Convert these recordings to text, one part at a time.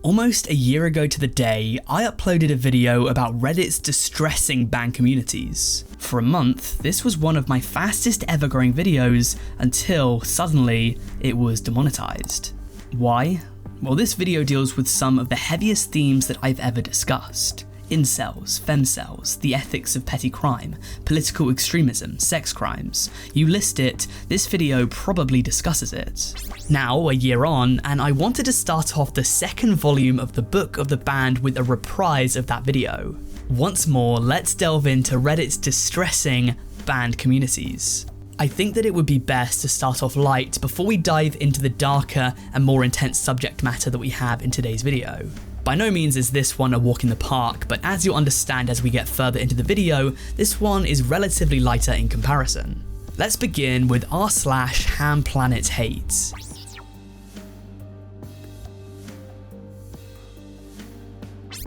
Almost a year ago to the day, I uploaded a video about Reddit's distressing ban communities. For a month, this was one of my fastest ever growing videos until, suddenly, it was demonetized. Why? Well, this video deals with some of the heaviest themes that I've ever discussed. Incels, femcels, the ethics of petty crime, political extremism, sex crimes. You list it, this video probably discusses it. Now, a year on, and I wanted to start off the second volume of the Book of the Banned with a reprise of that video. Once more, let's delve into Reddit's distressing banned communities. I think that it would be best to start off light before we dive into the darker and more intense subject matter that we have in today's video. By no means is this one a walk in the park, but as you'll understand as we get further into the video, this one is relatively lighter in comparison. Let's begin with r/Hamplanethatred.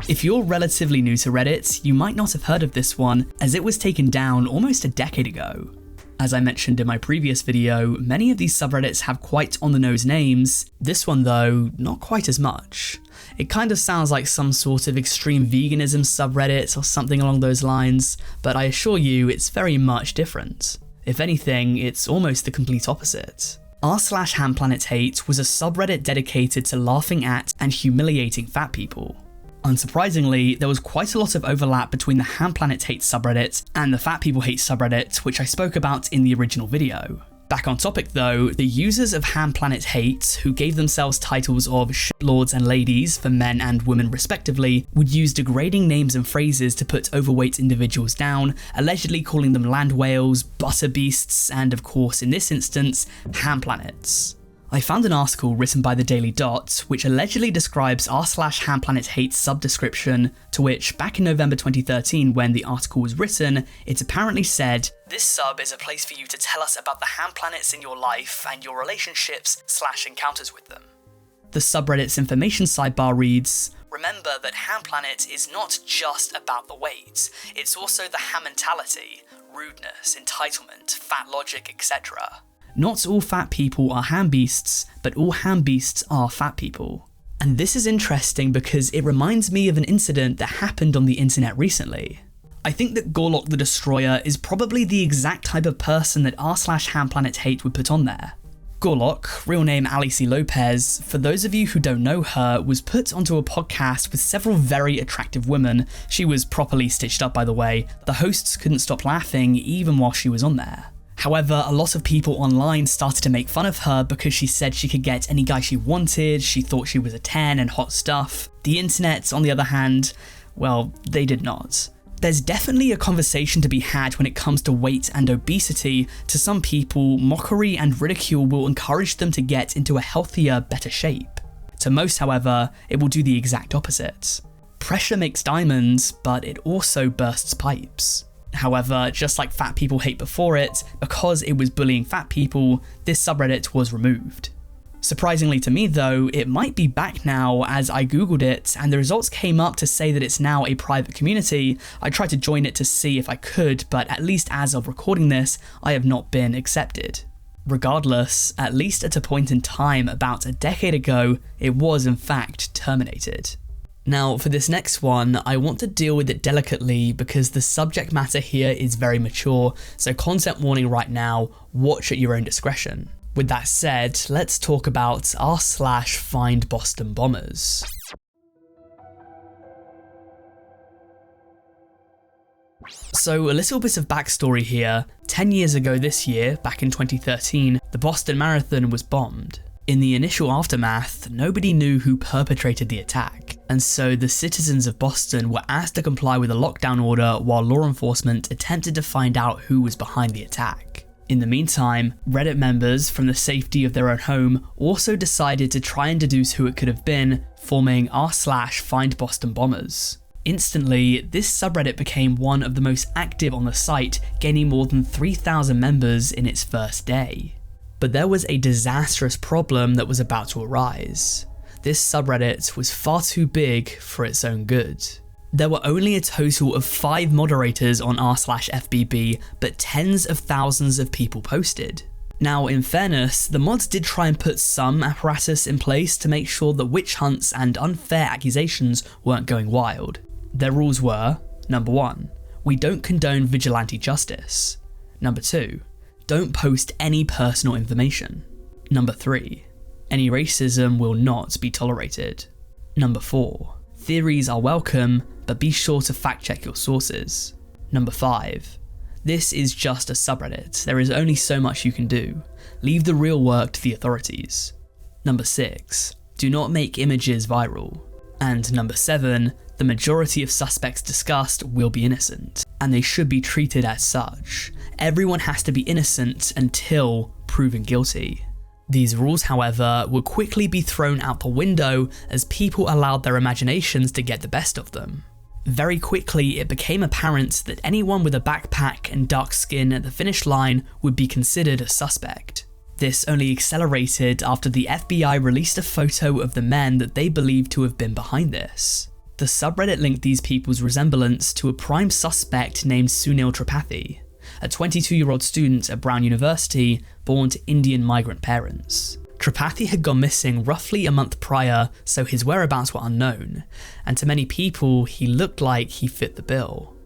If you're relatively new to Reddit, you might not have heard of this one, as it was taken down almost a decade ago. As I mentioned in my previous video, many of these subreddits have quite on-the-nose names. This one though, not quite as much. It kind of sounds like some sort of extreme veganism subreddit or something along those lines, but I assure you it's very much different. If anything, it's almost the complete opposite. r/Hamplanethatred was a subreddit dedicated to laughing at and humiliating fat people. Unsurprisingly, there was quite a lot of overlap between the Hamplanethatred subreddit and the Fat People Hate subreddit, which I spoke about in the original video. Back on topic though, the users of Hamplanethatred, who gave themselves titles of shitlords and ladies for men and women respectively, would use degrading names and phrases to put overweight individuals down, allegedly calling them land whales, butter beasts, and of course in this instance, Hamplanets. I found an article written by the Daily Dot which allegedly describes r/Hamplanethatred's subdescription, to which back in November 2013 when the article was written, it apparently said, "This sub is a place for you to tell us about the Hamplanets in your life and your relationships/encounters with them." The subreddit's information sidebar reads, "Remember that Hamplanet is not just about the weight, it's also the ham-mentality, rudeness, entitlement, fat logic, etc. Not all fat people are ham beasts, but all ham beasts are fat people." And this is interesting because it reminds me of an incident that happened on the internet recently. I think that Gorlock the Destroyer is probably the exact type of person that r/Hamplanethatred would put on there. Gorlock, real name Alice Lopez, for those of you who don't know her, was put onto a podcast with several very attractive women. She was properly stitched up, by the way. The hosts couldn't stop laughing even while she was on there. However, a lot of people online started to make fun of her because she said she could get any guy she wanted, she thought she was a 10 and hot stuff. The internet, on the other hand, well, they did not. There's definitely a conversation to be had when it comes to weight and obesity. To some people, mockery and ridicule will encourage them to get into a healthier, better shape. To most, however, it will do the exact opposite. Pressure makes diamonds, but it also bursts pipes. However, just like Fat People Hate before it, because it was bullying fat people, this subreddit was removed. Surprisingly to me though, it might be back now as I googled it and the results came up to say that it's now a private community. I tried to join it to see if I could, but at least as of recording this, I have not been accepted. Regardless, at least at a point in time about a decade ago, it was in fact terminated. Now, for this next one, I want to deal with it delicately because the subject matter here is very mature, so content warning right now, watch at your own discretion. With that said, let's talk about r/FindBostonBombers. So a little bit of backstory here. 10 years ago this year, back in 2013, the Boston Marathon was bombed. In the initial aftermath, nobody knew who perpetrated the attack, and so the citizens of Boston were asked to comply with a lockdown order while law enforcement attempted to find out who was behind the attack. In the meantime, Reddit members from the safety of their own home also decided to try and deduce who it could have been, forming r/FindBostonBombers. Instantly, this subreddit became one of the most active on the site, gaining more than 3,000 members in its first day. But there was a disastrous problem that was about to arise. This subreddit was far too big for its own good. There were only a total of 5 moderators on r/FBB, but tens of thousands of people posted. Now, in fairness, the mods did try and put some apparatus in place to make sure that witch hunts and unfair accusations weren't going wild. Their rules were, number 1, we don't condone vigilante justice. Number 2, don't post any personal information. Number 3, any racism will not be tolerated. Number 4, theories are welcome, but be sure to fact check your sources. Number 5, this is just a subreddit, there is only so much you can do. Leave the real work to the authorities. Number 6, do not make images viral. And number 7, the majority of suspects discussed will be innocent, and they should be treated as such. Everyone has to be innocent until proven guilty. These rules, however, would quickly be thrown out the window as people allowed their imaginations to get the best of them. Very quickly, it became apparent that anyone with a backpack and dark skin at the finish line would be considered a suspect. This only accelerated after the FBI released a photo of the men that they believed to have been behind this. The subreddit linked these people's resemblance to a prime suspect named Sunil Tripathi, a 22-year-old student at Brown University born to Indian migrant parents. Tripathi had gone missing roughly a month prior, so his whereabouts were unknown, and to many people he looked like he fit the bill.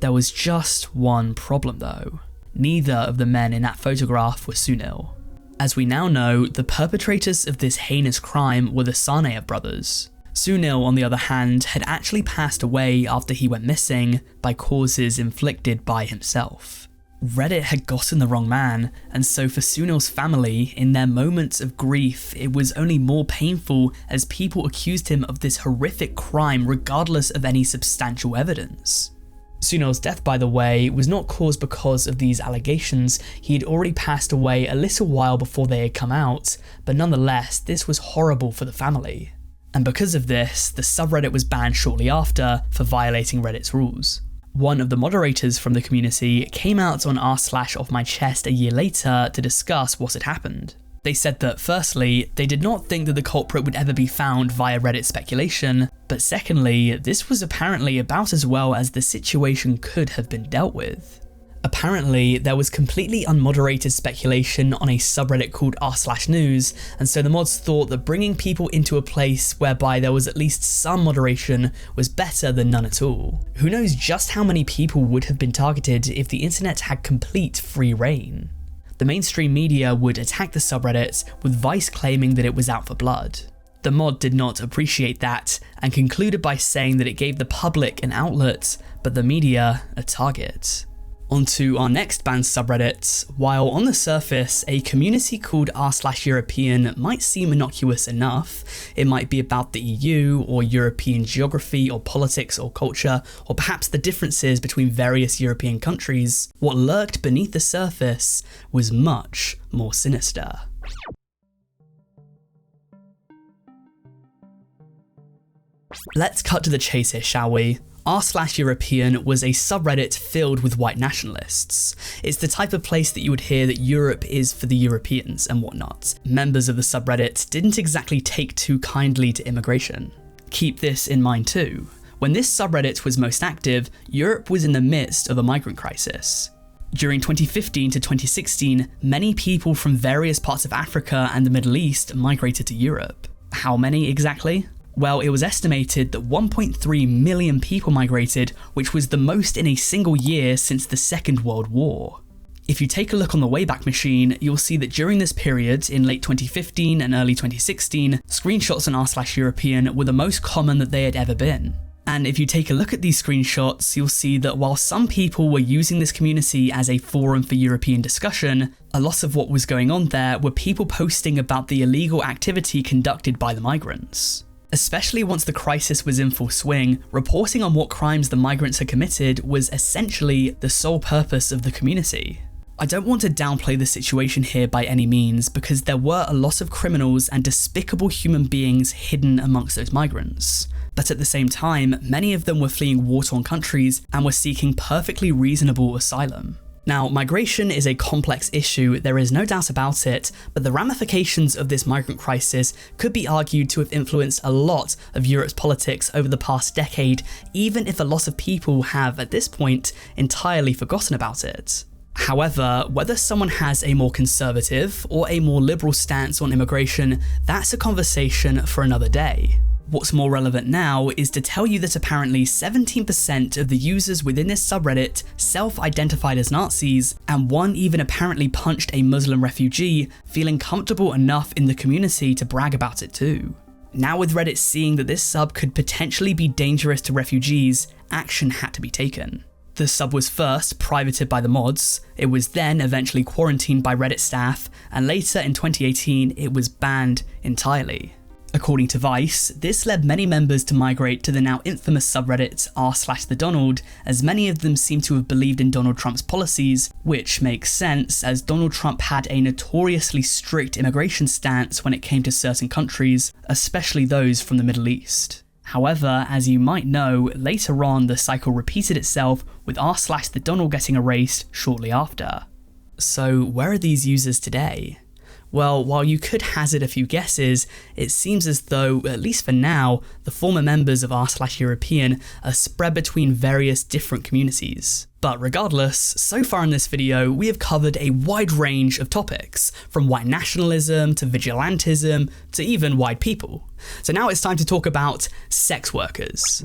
There was just one problem though. Neither of the men in that photograph were Sunil. As we now know, the perpetrators of this heinous crime were the Sarnaev brothers. Sunil, on the other hand, had actually passed away after he went missing by causes inflicted by himself. Reddit had gotten the wrong man, and so for Sunil's family, in their moments of grief, it was only more painful as people accused him of this horrific crime regardless of any substantial evidence. Sunil's death, by the way, was not caused because of these allegations. He had already passed away a little while before they had come out, but nonetheless, this was horrible for the family. And because of this, the subreddit was banned shortly after for violating Reddit's rules. One of the moderators from the community came out on r/offmychest a year later to discuss what had happened. They said that firstly, they did not think that the culprit would ever be found via Reddit speculation, but secondly, this was apparently about as well as the situation could have been dealt with. Apparently, there was completely unmoderated speculation on a subreddit called r/news, and so the mods thought that bringing people into a place whereby there was at least some moderation was better than none at all. Who knows just how many people would have been targeted if the internet had complete free reign? The mainstream media would attack the subreddit, with Vice claiming that it was out for blood. The mod did not appreciate that, and concluded by saying that it gave the public an outlet, but the media a target. On to our next banned subreddit. While on the surface, a community called r/European might seem innocuous enough, it might be about the EU or European geography or politics or culture, or perhaps the differences between various European countries, what lurked beneath the surface was much more sinister. Let's cut to the chase here, shall we? r/European was a subreddit filled with white nationalists. It's the type of place that you would hear that Europe is for the Europeans and whatnot. Members of the subreddit didn't exactly take too kindly to immigration. Keep this in mind too. When this subreddit was most active, Europe was in the midst of a migrant crisis. During 2015 to 2016, many people from various parts of Africa and the Middle East migrated to Europe. How many exactly? Well, it was estimated that 1.3 million people migrated, which was the most in a single year since the Second World War. If you take a look on the Wayback Machine, you'll see that during this period, in late 2015 and early 2016, screenshots on r/European were the most common that they had ever been. And if you take a look at these screenshots, you'll see that while some people were using this community as a forum for European discussion, a lot of what was going on there were people posting about the illegal activity conducted by the migrants. Especially once the crisis was in full swing, reporting on what crimes the migrants had committed was essentially the sole purpose of the community. I don't want to downplay the situation here by any means, because there were a lot of criminals and despicable human beings hidden amongst those migrants. But at the same time, many of them were fleeing war-torn countries and were seeking perfectly reasonable asylum. Now, migration is a complex issue, there is no doubt about it, but the ramifications of this migrant crisis could be argued to have influenced a lot of Europe's politics over the past decade, even if a lot of people have, at this point, entirely forgotten about it. However, whether someone has a more conservative or a more liberal stance on immigration, that's a conversation for another day. What's more relevant now is to tell you that apparently 17% of the users within this subreddit self-identified as Nazis, and one even apparently punched a Muslim refugee, feeling comfortable enough in the community to brag about it too. Now with Reddit seeing that this sub could potentially be dangerous to refugees, action had to be taken. The sub was first privated by the mods, it was then eventually quarantined by Reddit staff, and later in 2018 it was banned entirely. According to Vice, this led many members to migrate to the now infamous subreddit r/thedonald, as many of them seem to have believed in Donald Trump's policies, which makes sense as Donald Trump had a notoriously strict immigration stance when it came to certain countries, especially those from the Middle East. However, as you might know, later on the cycle repeated itself with r/thedonald getting erased shortly after. So where are these users today? Well, while you could hazard a few guesses, it seems as though, at least for now, the former members of r/European are spread between various different communities. But regardless, so far in this video, we have covered a wide range of topics, from white nationalism to vigilantism to even white people. So now it's time to talk about sex workers.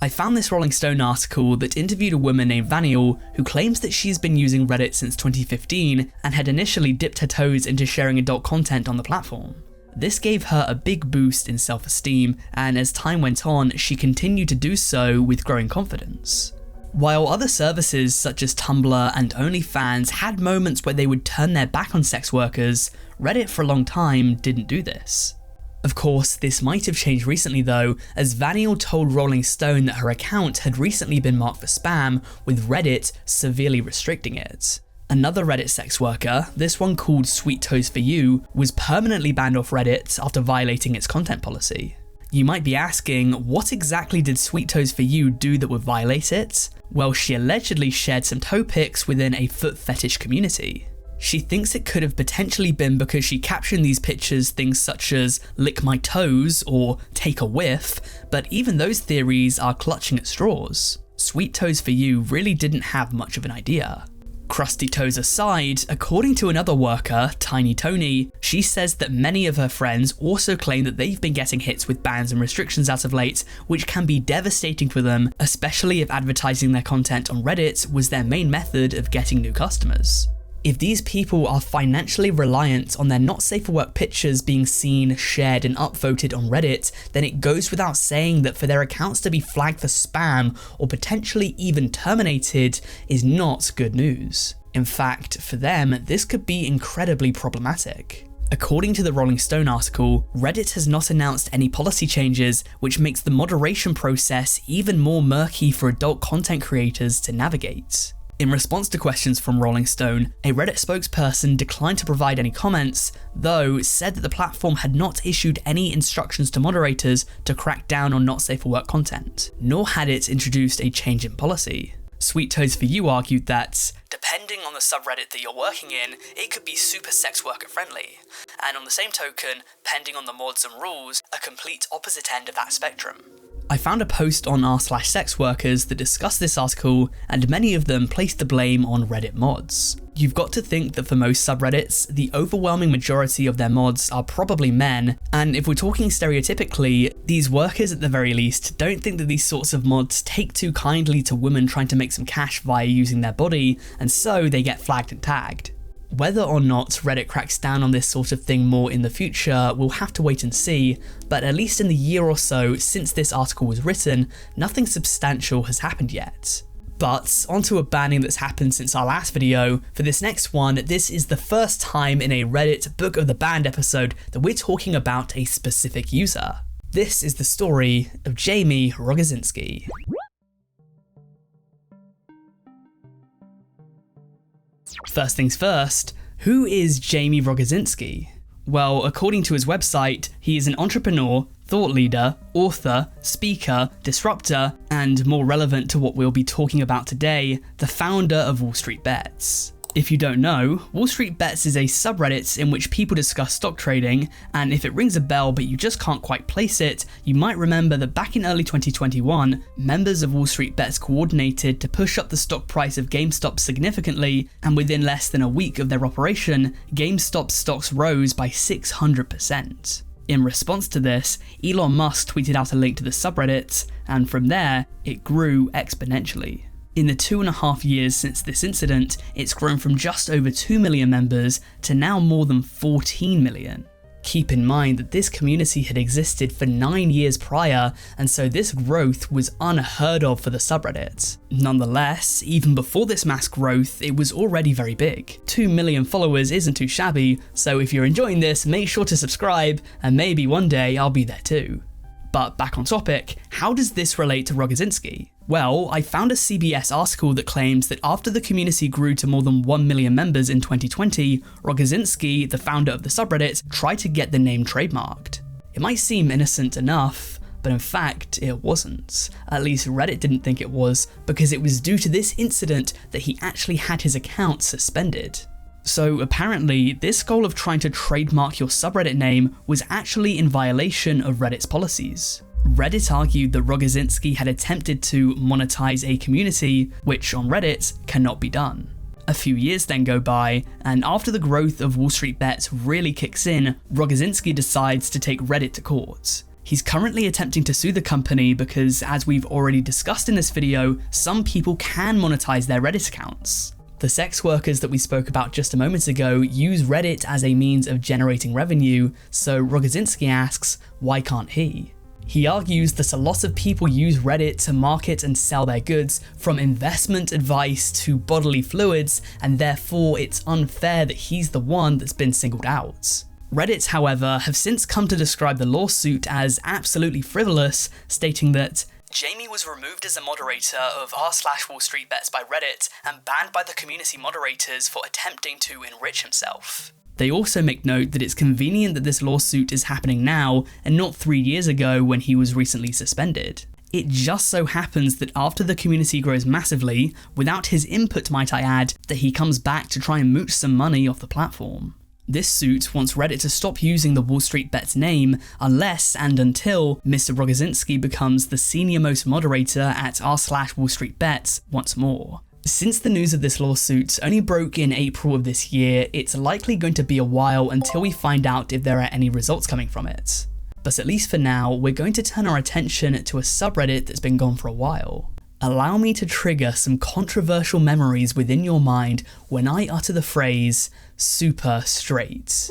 I found this Rolling Stone article that interviewed a woman named Vaniel who claims that she's been using Reddit since 2015 and had initially dipped her toes into sharing adult content on the platform. This gave her a big boost in self-esteem, and as time went on, she continued to do so with growing confidence. While other services such as Tumblr and OnlyFans had moments where they would turn their back on sex workers, Reddit for a long time didn't do this. Of course, this might have changed recently though, as Vaniel told Rolling Stone that her account had recently been marked for spam, with Reddit severely restricting it. Another Reddit sex worker, this one called Sweet Toes For You, was permanently banned off Reddit after violating its content policy. You might be asking, what exactly did Sweet Toes For You do that would violate it? Well, she allegedly shared some toe pics within a foot fetish community. She thinks it could have potentially been because she captioned these pictures things such as "lick my toes" or "take a whiff," but even those theories are clutching at straws. Sweet Toes For You really didn't have much of an idea. Crusty toes aside, according to another worker, Tiny Tony, she says that many of her friends also claim that they've been getting hits with bans and restrictions as of late, which can be devastating for them, especially if advertising their content on Reddit was their main method of getting new customers. If these people are financially reliant on their not safe for work pictures being seen, shared and upvoted on Reddit, then it goes without saying that for their accounts to be flagged for spam or potentially even terminated is not good news. In fact, for them, this could be incredibly problematic. According to the Rolling Stone article, Reddit has not announced any policy changes, which makes the moderation process even more murky for adult content creators to navigate. In response to questions from Rolling Stone, a Reddit spokesperson declined to provide any comments, though said that the platform had not issued any instructions to moderators to crack down on not safe for work content, nor had it introduced a change in policy. Sweet Toes For You argued that, depending on the subreddit that you're working in, it could be super sex worker friendly, and on the same token, pending on the mods and rules, a complete opposite end of that spectrum. I found a post on r/sex workers that discussed this article, and many of them placed the blame on Reddit mods. You've got to think that for most subreddits, the overwhelming majority of their mods are probably men, and if we're talking stereotypically, these workers at the very least don't think that these sorts of mods take too kindly to women trying to make some cash via using their body, and so they get flagged and tagged. Whether or not Reddit cracks down on this sort of thing more in the future, we'll have to wait and see, but at least in the year or so since this article was written, nothing substantial has happened yet. But onto a banning that's happened since our last video. For this next one, this is the first time in a Reddit Book of the Banned episode that we're talking about a specific user. This is the story of Jaime Rogozinski. First things first, who is Jaime Rogozinski? Well, according to his website, he is an entrepreneur, thought leader, author, speaker, disruptor, and more relevant to what we'll be talking about today, the founder of Wall Street Bets. If you don't know, Wall Street Bets is a subreddit in which people discuss stock trading, and if it rings a bell but you just can't quite place it, you might remember that back in early 2021, members of Wall Street Bets coordinated to push up the stock price of GameStop significantly, and within less than a week of their operation, GameStop's stocks rose by 600%. In response to this, Elon Musk tweeted out a link to the subreddit, and from there, it grew exponentially. In the 2.5 years since this incident, it's grown from just over 2 million members to now more than 14 million. Keep in mind that this community had existed for 9 years prior, and so this growth was unheard of for the subreddit. Nonetheless, even before this mass growth, it was already very big. 2 million followers isn't too shabby, so if you're enjoying this, make sure to subscribe, and maybe one day I'll be there too. But back on topic, how does this relate to Rogozinski? Well, I found a CBS article that claims that after the community grew to more than 1 million members in 2020, Rogozinski, the founder of the subreddit, tried to get the name trademarked. It might seem innocent enough, but in fact, it wasn't. At least Reddit didn't think it was, because it was due to this incident that he actually had his account suspended. So apparently, this goal of trying to trademark your subreddit name was actually in violation of Reddit's policies. Reddit argued that Rogozinski had attempted to monetize a community, which on Reddit cannot be done. A few years then go by, and after the growth of Wall Street Bets really kicks in, Rogozinski decides to take Reddit to court. He's currently attempting to sue the company because, as we've already discussed in this video, some people can monetize their Reddit accounts. The sex workers that we spoke about just a moment ago use Reddit as a means of generating revenue, so Rogozinski asks, why can't he? He argues that a lot of people use Reddit to market and sell their goods, from investment advice to bodily fluids, and therefore it's unfair that he's the one that's been singled out. Reddit, however, have since come to describe the lawsuit as absolutely frivolous, stating that Jamie was removed as a moderator of r/Wall Street Bets by Reddit and banned by the community moderators for attempting to enrich himself. They also make note that it's convenient that this lawsuit is happening now and not 3 years ago when he was recently suspended. It just so happens that after the community grows massively, without his input might I add, that he comes back to try and mooch some money off the platform. This suit wants Reddit to stop using the Wall Street Bets name unless and until Mr. Rogozinski becomes the senior-most moderator at r/Wall Street Bets once more. Since the news of this lawsuit only broke in April of this year, it's likely going to be a while until we find out if there are any results coming from it. But at least for now, we're going to turn our attention to a subreddit that's been gone for a while. Allow me to trigger some controversial memories within your mind when I utter the phrase, SuperStraight.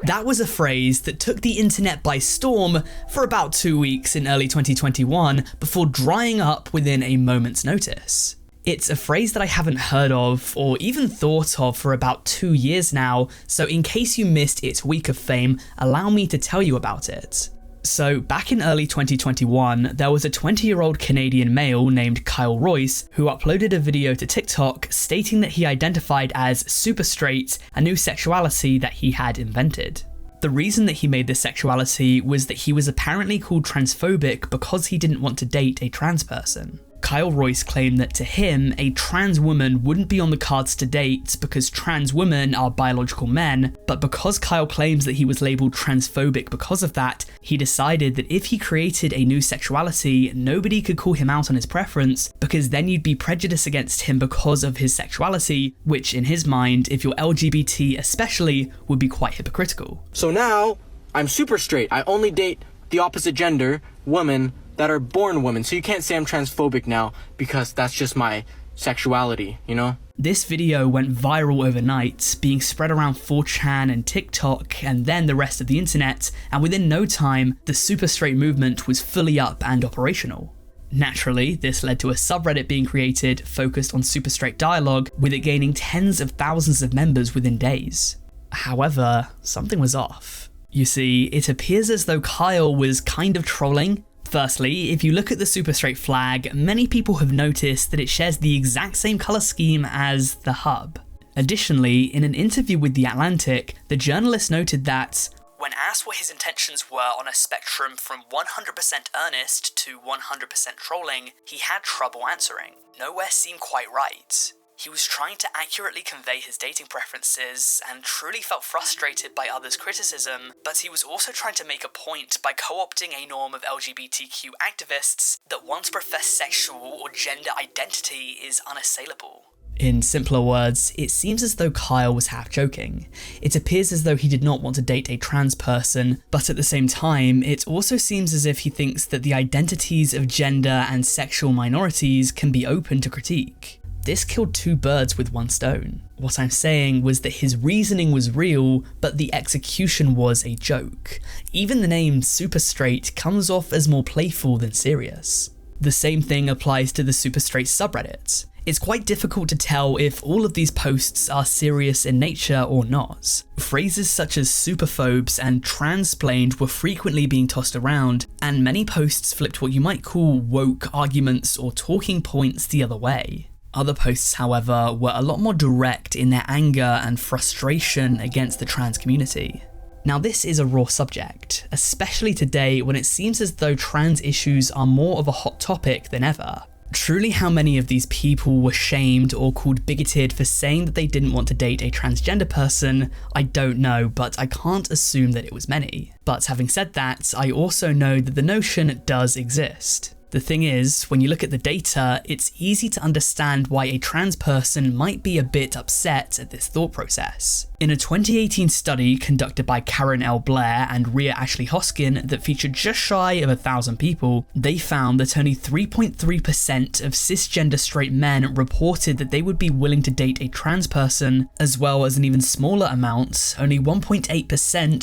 That was a phrase that took the internet by storm for about 2 weeks in early 2021 before drying up within a moment's notice. It's a phrase that I haven't heard of or even thought of for about 2 years now, so in case you missed its week of fame, allow me to tell you about it. So back in early 2021, there was a 20-year-old Canadian male named Kyle Royce who uploaded a video to TikTok stating that he identified as SuperStraight, a new sexuality that he had invented. The reason that he made this sexuality was that he was apparently called transphobic because he didn't want to date a trans person. Kyle Royce claimed that to him, a trans woman wouldn't be on the cards to date because trans women are biological men, but because Kyle claims that he was labelled transphobic because of that, he decided that if he created a new sexuality, nobody could call him out on his preference because then you'd be prejudiced against him because of his sexuality, which in his mind, if you're LGBT especially, would be quite hypocritical. So now, I'm super straight. I only date the opposite gender, women, that are born women, so you can't say I'm transphobic now because that's just my sexuality, you know? This video went viral overnight, being spread around 4chan and TikTok and then the rest of the internet, and within no time, the SuperStraight movement was fully up and operational. Naturally, this led to a subreddit being created focused on SuperStraight dialogue, with it gaining tens of thousands of members within days. However, something was off. You see, it appears as though Kyle was kind of trolling. Firstly, if you look at the SuperStraight flag, many people have noticed that it shares the exact same colour scheme as the hub. Additionally, in an interview with The Atlantic, the journalist noted that, when asked that's what his intentions were on a spectrum from 100% earnest to 100% trolling, he had trouble answering. Nowhere seemed quite right. He was trying to accurately convey his dating preferences and truly felt frustrated by others' criticism, but he was also trying to make a point by co-opting a norm of LGBTQ activists that one's professed sexual or gender identity is unassailable. In simpler words, it seems as though Kyle was half joking. It appears as though he did not want to date a trans person, but at the same time, it also seems as if he thinks that the identities of gender and sexual minorities can be open to critique. This killed two birds with one stone. What I'm saying was that his reasoning was real, but the execution was a joke. Even the name SuperStraight comes off as more playful than serious. The same thing applies to the SuperStraight subreddit. It's quite difficult to tell if all of these posts are serious in nature or not. Phrases such as superphobes and transplaned were frequently being tossed around, and many posts flipped what you might call woke arguments or talking points the other way. Other posts, however, were a lot more direct in their anger and frustration against the trans community. Now, this is a raw subject, especially today when it seems as though trans issues are more of a hot topic than ever. Truly, how many of these people were shamed or called bigoted for saying that they didn't want to date a transgender person, I don't know, but I can't assume that it was many. But having said that, I also know that the notion does exist. The thing is, when you look at the data, it's easy to understand why a trans person might be a bit upset at this thought process. In a 2018 study conducted by Karen L. Blair and Rhea Ashley Hoskin that featured just shy of 1,000 people, they found that only 3.3% of cisgender straight men reported that they would be willing to date a trans person, as well as an even smaller amount, only 1.8%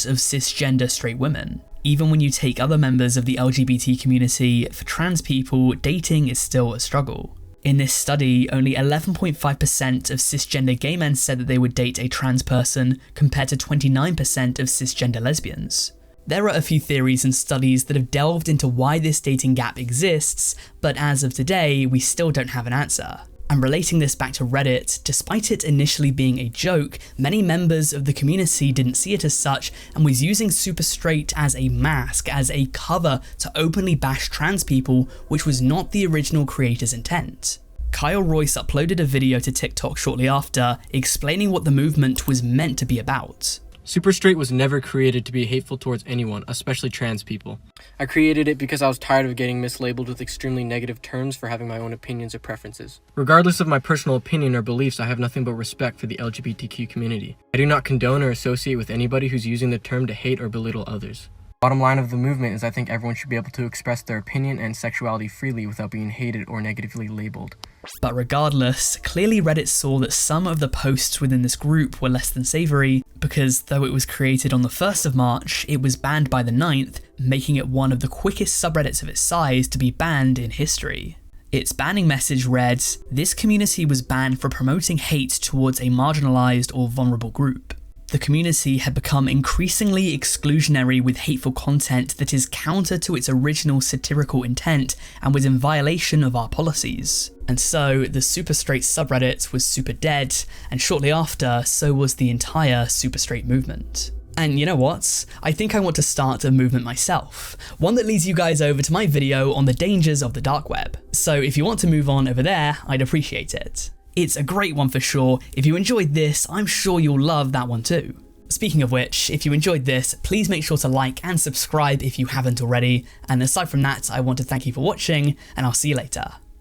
of cisgender straight women. Even when you take other members of the LGBT community, for trans people, dating is still a struggle. In this study, only 11.5% of cisgender gay men said that they would date a trans person, compared to 29% of cisgender lesbians. There are a few theories and studies that have delved into why this dating gap exists, but as of today, we still don't have an answer. And relating this back to Reddit, despite it initially being a joke, many members of the community didn't see it as such and was using SuperStraight as a mask, as a cover to openly bash trans people, which was not the original creator's intent. Kyle Royce uploaded a video to TikTok shortly after, explaining what the movement was meant to be about. SuperStraight was never created to be hateful towards anyone, especially trans people. I created it because I was tired of getting mislabeled with extremely negative terms for having my own opinions or preferences. Regardless of my personal opinion or beliefs, I have nothing but respect for the LGBTQ community. I do not condone or associate with anybody who's using the term to hate or belittle others. Bottom line of the movement is I think everyone should be able to express their opinion and sexuality freely without being hated or negatively labeled. But regardless, clearly Reddit saw that some of the posts within this group were less than savoury, because though it was created on the 1st of March, it was banned by the 9th, making it one of the quickest subreddits of its size to be banned in history. Its banning message read, "This community was banned for promoting hate towards a marginalised or vulnerable group." The community had become increasingly exclusionary with hateful content that is counter to its original satirical intent and was in violation of our policies. And so, the SuperStraight subreddit was super dead, and shortly after, so was the entire SuperStraight movement. And you know what? I think I want to start a movement myself, one that leads you guys over to my video on the dangers of the dark web. So if you want to move on over there, I'd appreciate it. It's a great one for sure. If you enjoyed this, I'm sure you'll love that one too. Speaking of which, if you enjoyed this, please make sure to like and subscribe if you haven't already. And aside from that, I want to thank you for watching, and I'll see you later.